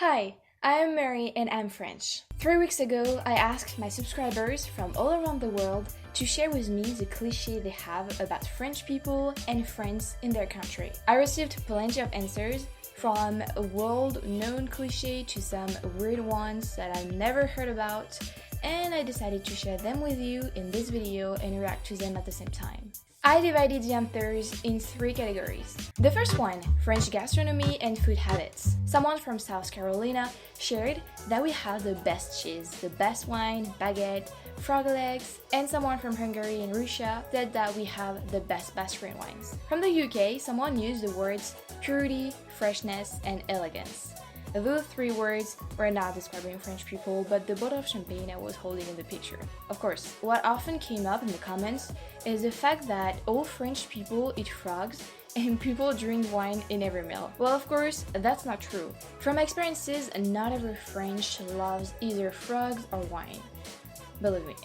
Hi, I'm Mary and I'm French. 3 weeks ago, I asked my subscribers from all around the world to share with me the cliché they have about French people and France in their country. I received plenty of answers, from a world-known cliché to some weird ones that I never heard about, and I decided to share them with you in this video and react to them at the same time. I divided the answers in 3 categories. The first one, French gastronomy and food habits. Someone from South Carolina shared that we have the best cheese, the best wine, baguette, frog legs, and someone from Hungary and Russia said that we have the best Basque wines. From the UK, someone used the words purity, freshness, and elegance. Those 3 words were not describing French people, but the bottle of champagne I was holding in the picture. Of course, what often came up in the comments is the fact that all French people eat frogs and people drink wine in every meal. Well, of course, that's not true. From my experiences, not every French loves either frogs or wine. Believe me.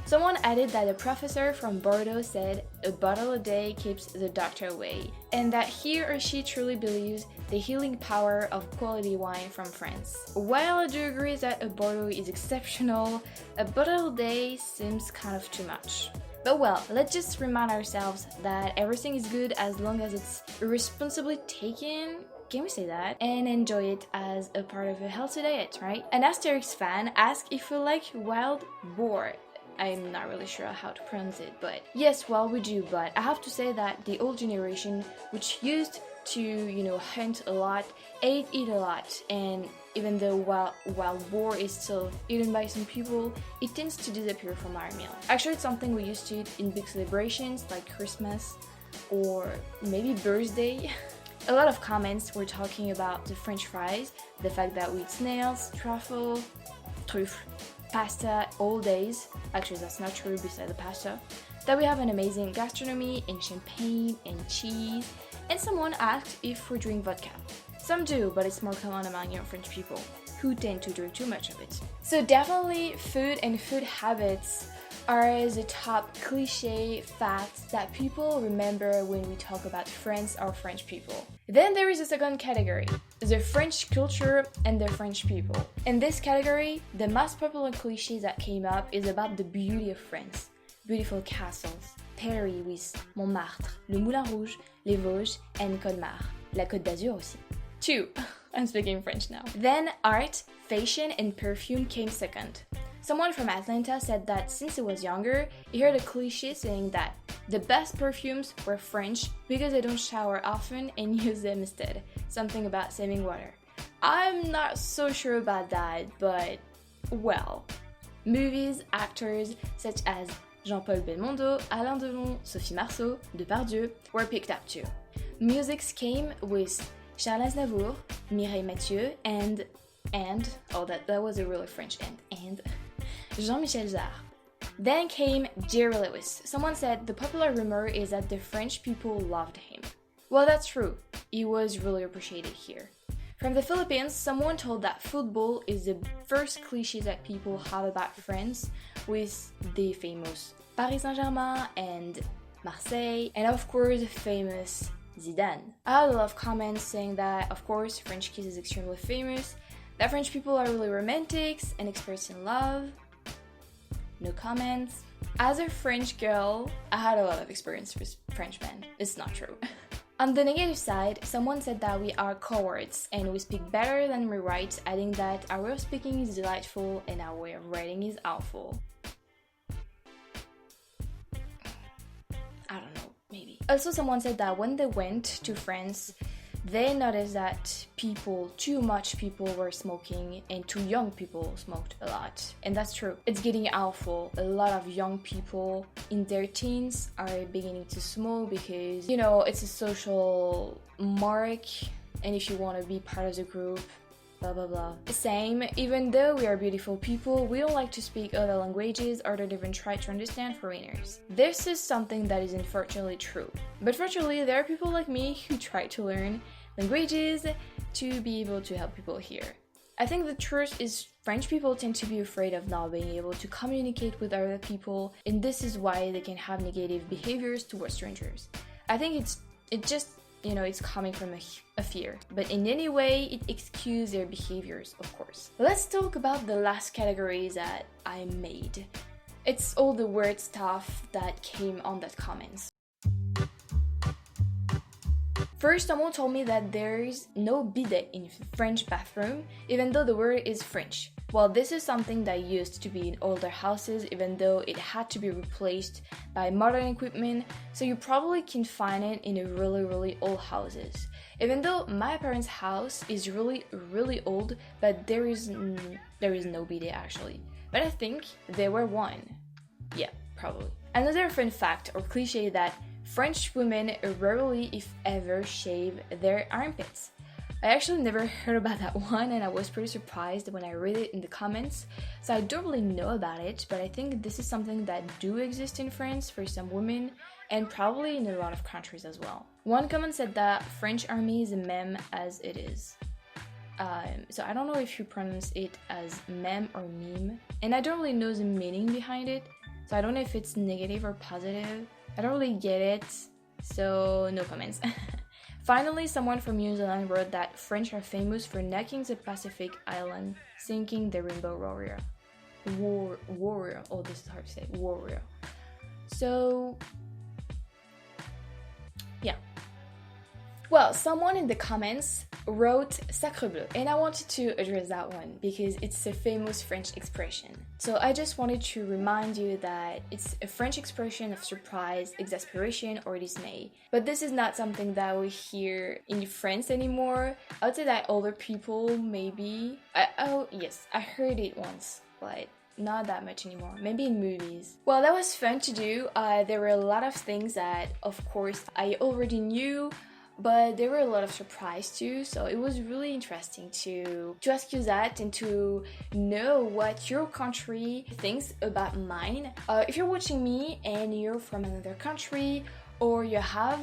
Someone added that a professor from Bordeaux said a bottle a day keeps the doctor away, and that he or she truly believes the healing power of quality wine from France. While I do agree that a Bordeaux is exceptional, a bottle a day seems kind of too much. But well, let's just remind ourselves that everything is good as long as it's responsibly taken. Can we say that? And enjoy it as a part of a healthy diet, right? An Asterix fan asked if we like wild boar. I'm not really sure how to pronounce it, but yes, well, we do, but I have to say that the old generation, which used to, hunt a lot, eat a lot, and even though wild boar is still eaten by some people, it tends to disappear from our meal. Actually, it's something we used to eat in big celebrations like Christmas or maybe birthday. A lot of comments were talking about the French fries, the fact that we eat snails, truffle, truffe, pasta all days. Actually, that's not true beside the pasta. That we have an amazing gastronomy and champagne and cheese. And someone asked if we drink vodka. Some do, but it's more common among young French people, who tend to drink too much of it. So definitely food and food habits are the top cliché facts that people remember when we talk about France or French people. Then there is a second category, the French culture and the French people. In this category, the most popular cliché that came up is about the beauty of France. Beautiful castles, Paris with Montmartre, le Moulin Rouge, les Vosges, and Colmar, la Côte d'Azur aussi. 2. I'm speaking French now. Then art, fashion, and perfume came second. Someone from Atlanta said that since he was younger, he heard a cliché saying that the best perfumes were French because they don't shower often and use them instead. Something about saving water. I'm not so sure about that, but well. Movies, actors such as Jean-Paul Belmondo, Alain Delon, Sophie Marceau, Depardieu were picked up too. Musics came with Charles Aznavour, Mireille Mathieu, and that was a really French and Jean-Michel Jarre. Then came Jerry Lewis. Someone said the popular rumor is that the French people loved him. Well, that's true. He was really appreciated here. From the Philippines, someone told that football is the first cliché that people have about France, with the famous Paris Saint-Germain and Marseille, and of course famous Zidane. I had a lot of comments saying that, of course, French kiss is extremely famous, that French people are really romantics and experts in love. No comments. As a French girl, I had a lot of experience with French men. It's not true. On the negative side, someone said that we are cowards and we speak better than we write, adding that our way of speaking is delightful and our way of writing is awful. I don't know, maybe. Also, someone said that when they went to France, they noticed that too much people were smoking and too young people smoked a lot. And that's true. It's getting awful. A lot of young people in their teens are beginning to smoke because, it's a social mark, and if you want to be part of the group, blah blah blah. Same, even though we are beautiful people, we don't like to speak other languages or don't even try to understand foreigners. This is something that is unfortunately true. But fortunately, there are people like me who try to learn languages to be able to help people here. I think the truth is French people tend to be afraid of not being able to communicate with other people, and this is why they can have negative behaviors towards strangers. I think it's just you know, it's coming from a fear. But in any way, it excuses their behaviors, of course. Let's talk about the last categories that I made. It's all the weird stuff that came on that comments. First, someone told me that there's no bidet in French bathroom, even though the word is French. Well, this is something that used to be in older houses, even though it had to be replaced by modern equipment, so you probably can find it in a really old houses. Even though my parents' house is really old, but there is no bidet actually. But I think there were one. Yeah, probably. Another fun fact or cliché that French women rarely, if ever, shave their armpits. I actually never heard about that one, and I was pretty surprised when I read it in the comments, so I don't really know about it, but I think this is something that do exist in France for some women, and probably in a lot of countries as well. One comment said that French army is a meme as it is. So I don't know if you pronounce it as meme or meme, and I don't really know the meaning behind it, so I don't know if it's negative or positive. I don't really get it, so no comments. Finally, someone from New Zealand wrote that French are famous for knocking the Pacific island, sinking the Rainbow Warrior. Warrior. Oh, this is hard to say. Warrior. So, yeah. Well, someone in the comments wrote Sacre bleu, and I wanted to address that one because it's a famous French expression. So I just wanted to remind you that it's a French expression of surprise, exasperation, or dismay. But this is not something that we hear in France anymore. I would say that older people maybe... oh, yes, I heard it once, but not that much anymore. Maybe in movies. Well, that was fun to do. There were a lot of things that, of course, I already knew, but there were a lot of surprise too, so it was really interesting to ask you that and to know what your country thinks about mine. If you're watching me and you're from another country, or you have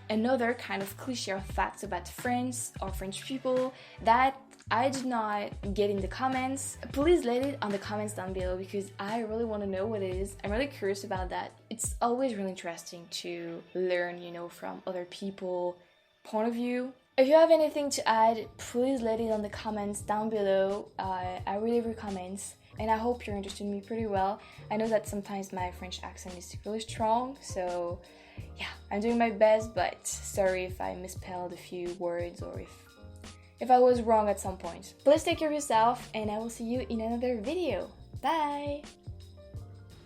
another kind of cliché or facts about France or French people that I did not get in the comments, please let it on the comments down below because I really want to know what it is. I'm really curious about that. It's always really interesting to learn, you know, from other people point of view. If you have anything to add, please let it on the comments down below. I really recommend, and I hope you understood me pretty well. I know that sometimes my French accent is really strong, so yeah, I'm doing my best, but sorry if I misspelled a few words or if I was wrong at some point. Please take care of yourself, and I will see you in another video. Bye!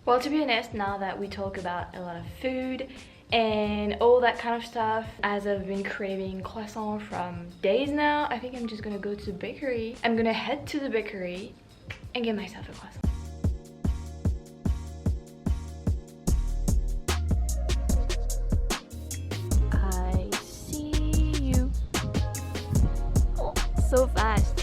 Well, to be honest, now that we talk about a lot of food and all that kind of stuff, as I've been craving croissant from days now, I think I'm just gonna go to the bakery. I'm gonna head to the bakery and get myself a croissant. I see you. Oh, so fast.